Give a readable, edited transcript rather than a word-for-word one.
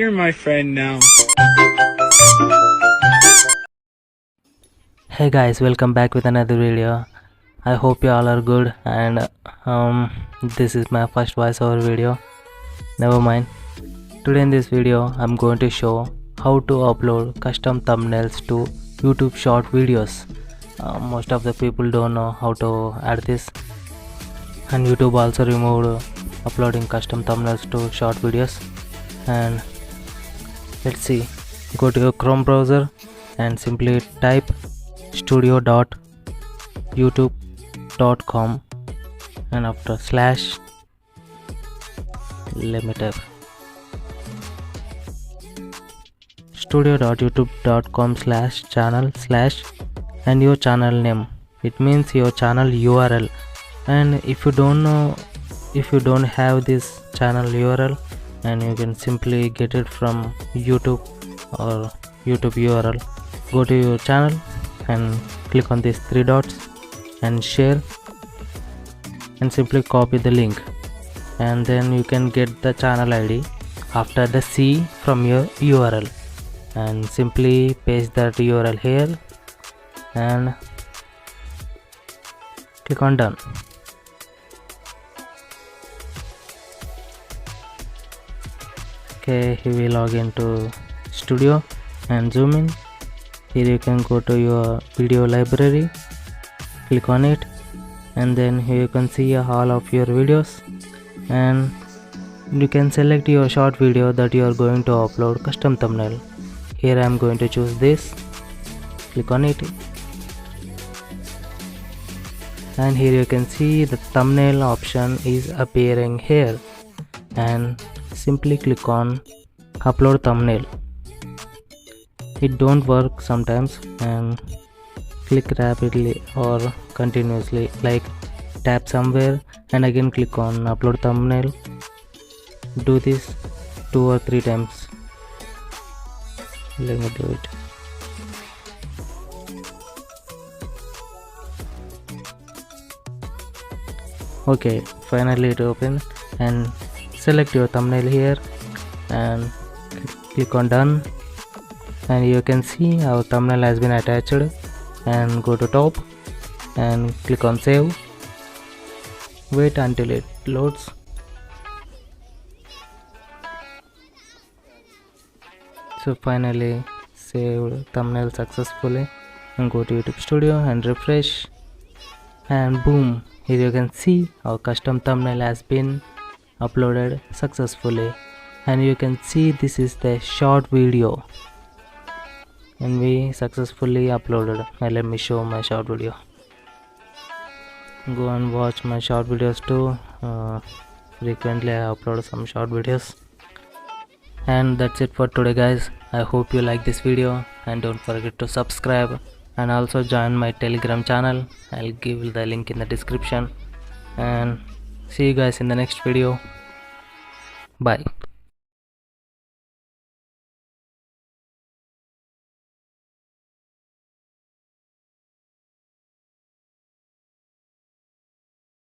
You're my friend now. Hey guys, welcome back with another video. I hope you all are good, and this is my first voiceover video. Never mind. Today in this video I'm going to show how to upload custom thumbnails to YouTube short videos. Most of the people don't know how to add this, and YouTube also removed uploading custom thumbnails to short videos. And let's see, go to your Chrome browser and simply type studio.youtube.com and after slash, let me type studio.youtube.com/channel/ and your channel name. It means your channel URL. And if you don't have this channel URL, and you can simply get it from YouTube or YouTube URL. Go to your channel and click on these three dots and share, and simply copy the link, and then you can get the channel ID after the C from your URL, and simply paste that URL here and click on done. Okay, here we log into Studio and zoom in. Here you can go to your video library, click on it, and then here you can see all of your videos, and you can select your short video that you are going to upload custom thumbnail. Here I am going to choose this, click on it, and here you can see the thumbnail option is appearing here, and simply click on upload thumbnail. It don't work sometimes, and click rapidly or continuously, like tap somewhere and again click on upload thumbnail. Do this 2 or 3 times. Let me do it. Okay, finally it opened, and select your thumbnail here and click on done, and you can see our thumbnail has been attached, and go to top and click on save. Wait until it loads. So finally saved thumbnail successfully, and go to YouTube Studio and refresh, and boom, here you can see our custom thumbnail has been uploaded successfully, and you can see this is the short video, and we successfully uploaded. Now let me show my short video. Go and watch my short videos too. Frequently I upload some short videos. And that's it for today guys. I hope you like this video, and don't forget to subscribe and also join my Telegram channel. I'll give the link in the description, and see you guys in the next video. Bye.